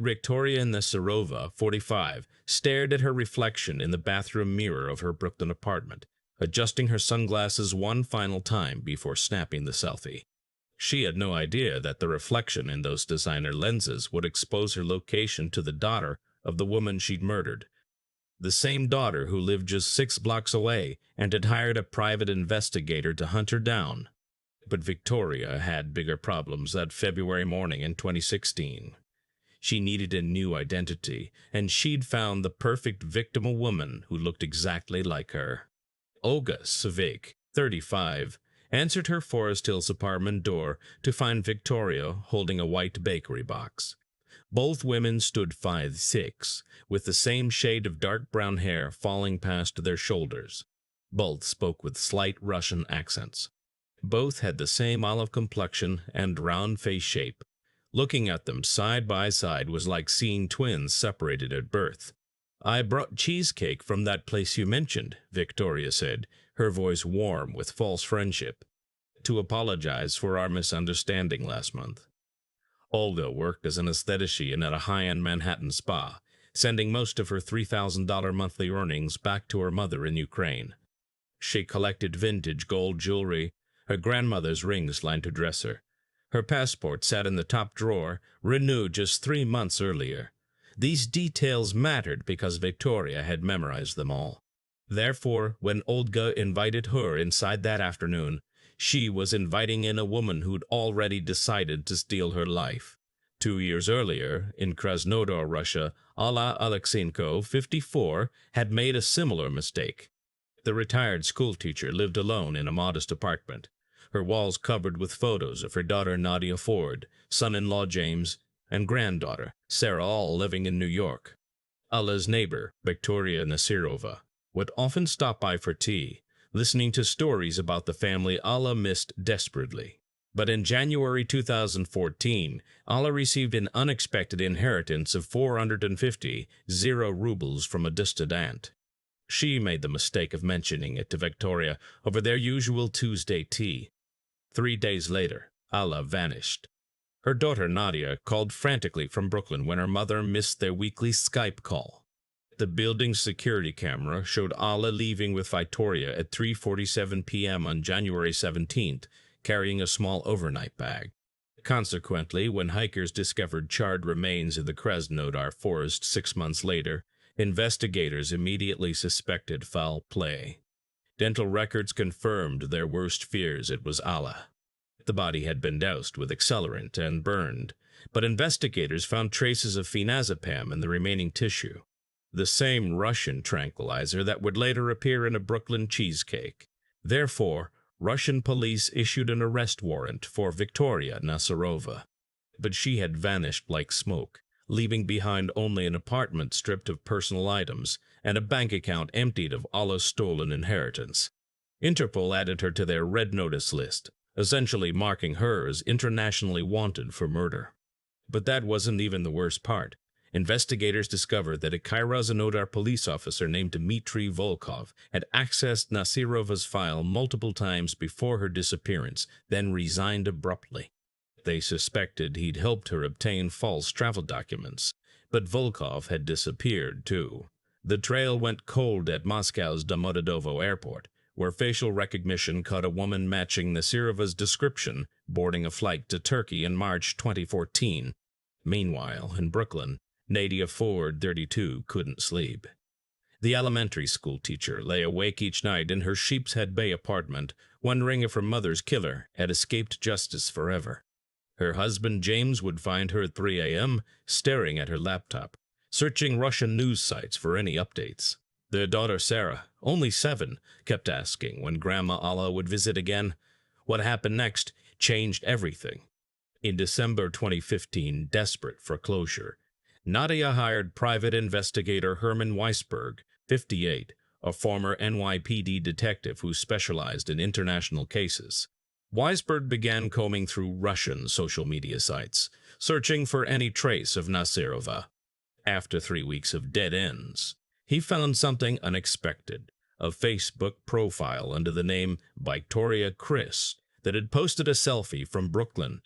Viktoria Nasyrova, 45, stared at her reflection in the bathroom mirror of her Brooklyn apartment, adjusting her sunglasses one final time before snapping the selfie. She had no idea that the reflection in those designer lenses would expose her location to the daughter of the woman she'd murdered. The same daughter who lived just 6 blocks away and had hired a private investigator to hunt her down. But Viktoria had bigger problems that February morning in 2016. She needed a new identity, and she'd found the perfect victim, a woman who looked exactly like her. Olga Savik, 35, answered her Forest Hills apartment door to find Viktoria holding a white bakery box. Both women stood 5'6", with the same shade of dark brown hair falling past their shoulders. Both spoke with slight Russian accents. Both had the same olive complexion and round face shape. Looking at them side by side was like seeing twins separated at birth. "I brought cheesecake from that place you mentioned," Viktoria said, her voice warm with false friendship, "to apologize for our misunderstanding last month." Olga worked as an aesthetician at a high-end Manhattan spa, sending most of her $3,000 monthly earnings back to her mother in Ukraine. She collected vintage gold jewelry. Her grandmother's rings lined her dresser. Her passport sat in the top drawer, renewed just 3 months earlier. These details mattered because Viktoria had memorized them all. Therefore, when Olga invited her inside that afternoon, she was inviting in a woman who'd already decided to steal her life. 2 years earlier, in Krasnodar, Russia, Alla Alekseenko, 54, had made a similar mistake. The retired schoolteacher lived alone in a modest apartment, her walls covered with photos of her daughter Nadia Ford, son-in-law James, and granddaughter Sarah, all living in New York. Alla's neighbor, Viktoria Nasyrova, would often stop by for tea, listening to stories about the family Alla missed desperately. But in January 2014, Alla received an unexpected inheritance of 450 rubles from a distant aunt. She made the mistake of mentioning it to Viktoria over their usual Tuesday tea. 3 days later, Alla vanished. Her daughter Nadia called frantically from Brooklyn when her mother missed their weekly Skype call. The building's security camera showed Alla leaving with Viktoria at 3:47 p.m. on January 17th, carrying a small overnight bag. Consequently, when hikers discovered charred remains in the Krasnodar forest 6 months later, investigators immediately suspected foul play. Dental records confirmed their worst fears. It was Alla. The body had been doused with accelerant and burned, but investigators found traces of phenazepam in the remaining tissue, the same Russian tranquilizer that would later appear in a Brooklyn cheesecake. Therefore, Russian police issued an arrest warrant for Viktoria Nasyrova. But she had vanished like smoke, leaving behind only an apartment stripped of personal items and a bank account emptied of Alla's stolen inheritance. Interpol added her to their red notice list, essentially marking her as internationally wanted for murder. But that wasn't even the worst part. Investigators discovered that a Krasnodar police officer named Dmitry Volkov had accessed Nasyrova's file multiple times before her disappearance, then resigned abruptly. They suspected he'd helped her obtain false travel documents, but Volkov had disappeared too. The trail went cold at Moscow's Domodedovo airport, where facial recognition caught a woman matching Nasyrova's description boarding a flight to Turkey in March 2014. Meanwhile, in Brooklyn, Nadia Ford, 32, couldn't sleep. The elementary school teacher lay awake each night in her Sheepshead Bay apartment, wondering if her mother's killer had escaped justice forever. Her husband James would find her at 3 a.m., staring at her laptop, searching Russian news sites for any updates. Their daughter Sarah, only 7, kept asking when Grandma Alla would visit again. What happened next changed everything. In December 2015, desperate for closure, Nadia hired private investigator Herman Weisberg, 58, a former NYPD detective who specialized in international cases. Weisberg began combing through Russian social media sites, searching for any trace of Nasyrova. After 3 weeks of dead ends, he found something unexpected, a Facebook profile under the name Viktoria Chris that had posted a selfie from Brooklyn.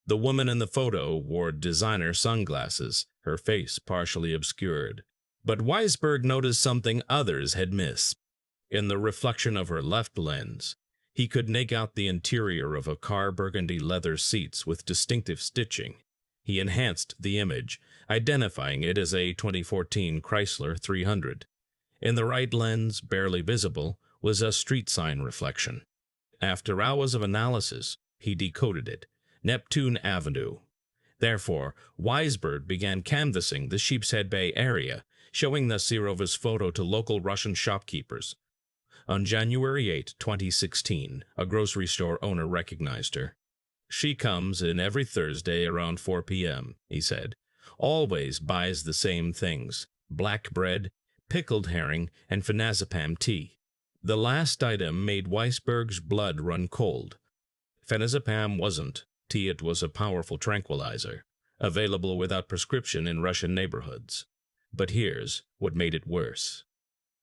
The woman in the photo wore designer sunglasses, her face partially obscured. But Weisberg noticed something others had missed. In the reflection of her left lens, he could make out the interior of a car burgundy leather seats with distinctive stitching. He enhanced the image, identifying it as a 2014 Chrysler 300. In the right lens, barely visible, was a street sign reflection. After hours of analysis, he decoded it. Neptune Avenue. Therefore, Weisberg began canvassing the Sheepshead Bay area, showing Nasyrova's photo to local Russian shopkeepers. On January 8, 2016, a grocery store owner recognized her. "She comes in every Thursday around 4 p.m., he said. "Always buys the same things: black bread, pickled herring, and phenazepam tea." The last item made Weisberg's blood run cold. Phenazepam wasn't tea, it was a powerful tranquilizer, available without prescription in Russian neighborhoods. But here's what made it worse.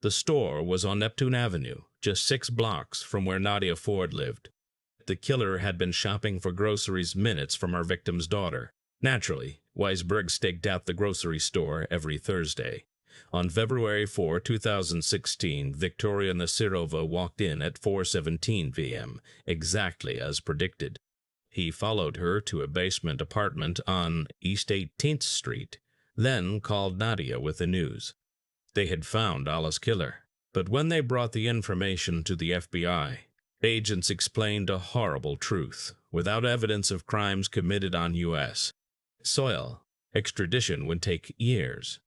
The store was on Neptune Avenue, just 6 blocks from where Nadia Ford lived. The killer had been shopping for groceries minutes from our victim's daughter. Naturally, Weisberg staked out the grocery store every Thursday. On February 4, 2016, Viktoria Nasyrova walked in at 4:17 p.m., exactly as predicted. He followed her to a basement apartment on East 18th Street, then called Nadia with the news. They had found Alla's killer, but when they brought the information to the FBI, agents explained a horrible truth. Without evidence of crimes committed on U.S. soil, extradition would take years.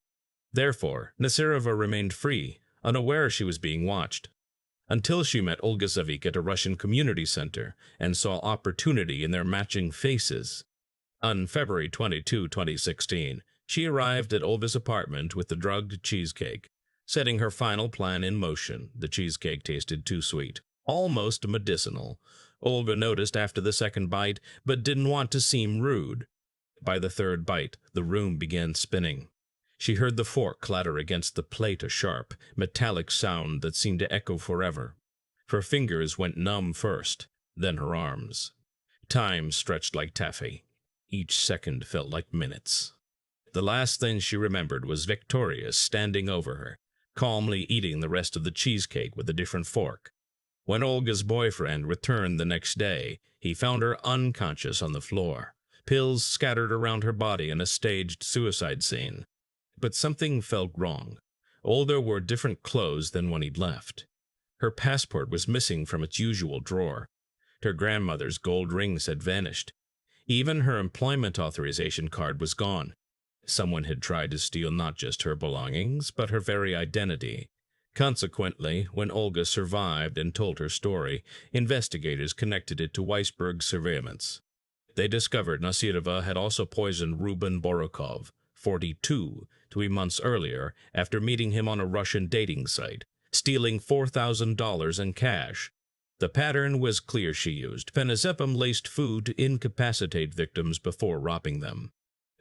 Therefore, Nasyrova remained free, unaware she was being watched, until she met Olga Zavik at a Russian community center and saw opportunity in their matching faces. On February 22, 2016, she arrived at Olga's apartment with the drugged cheesecake. Setting her final plan in motion, the cheesecake tasted too sweet, almost medicinal. Olga noticed after the second bite, but didn't want to seem rude. By the third bite, the room began spinning. She heard the fork clatter against the plate, a sharp, metallic sound that seemed to echo forever. Her fingers went numb first, then her arms. Time stretched like taffy. Each second felt like minutes. The last thing she remembered was Viktoria standing over her, calmly eating the rest of the cheesecake with a different fork. When Olga's boyfriend returned the next day, he found her unconscious on the floor, pills scattered around her body in a staged suicide scene. But something felt wrong. Olga wore different clothes than when he'd left. Her passport was missing from its usual drawer. Her grandmother's gold rings had vanished. Even her employment authorization card was gone. Someone had tried to steal not just her belongings, but her very identity. Consequently, when Olga survived and told her story, investigators connected it to Weisberg's surveillance. They discovered Nasyrova had also poisoned Ruben Borokov, 42, 3 months earlier after meeting him on a Russian dating site, stealing $4,000 in cash. The pattern was clear: she used phenazepam-laced food to incapacitate victims before robbing them.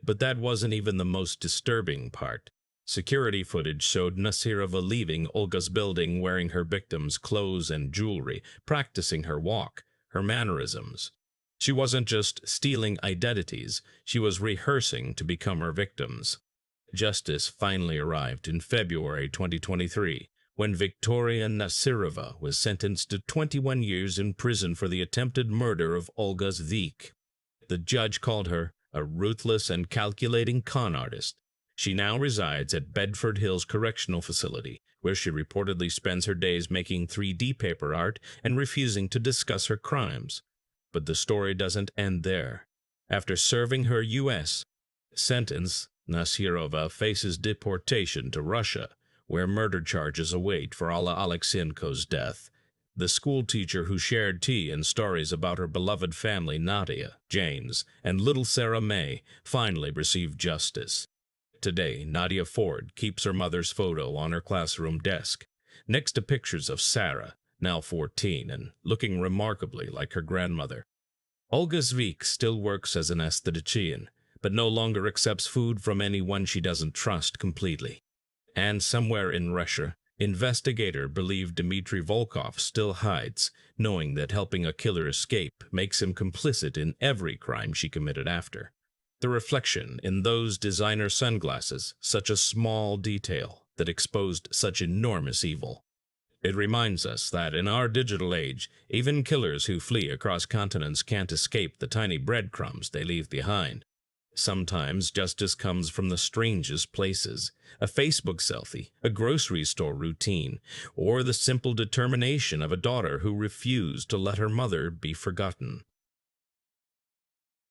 But that wasn't even the most disturbing part. Security footage showed Nasyrova leaving Olga's building wearing her victims' clothes and jewelry, practicing her walk, her mannerisms. She wasn't just stealing identities, she was rehearsing to become her victims. Justice finally arrived in February 2023, when Viktoria Nasyrova was sentenced to 21 years in prison for the attempted murder of Olga Zavik. The judge called her a ruthless and calculating con artist. She now resides at Bedford Hills Correctional Facility, where she reportedly spends her days making 3D paper art and refusing to discuss her crimes. But the story doesn't end there. After serving her U.S. sentence, Nasyrova faces deportation to Russia, where murder charges await for Alla Alekseenko's death. The schoolteacher who shared tea and stories about her beloved family, Nadia, James, and little Sarah May, finally received justice. Today, Nadia Ford keeps her mother's photo on her classroom desk, next to pictures of Sarah, now 14, and looking remarkably like her grandmother. Olga Zavik still works as an esthetician, but no longer accepts food from anyone she doesn't trust completely. And somewhere in Russia, Investigator believed Dmitry Volkov still hides, knowing that helping a killer escape makes him complicit in every crime she committed after. The reflection in those designer sunglasses, such a small detail that exposed such enormous evil. It reminds us that in our digital age, even killers who flee across continents can't escape the tiny breadcrumbs they leave behind. Sometimes justice comes from the strangest places: a Facebook selfie, a grocery store routine, or the simple determination of a daughter who refused to let her mother be forgotten.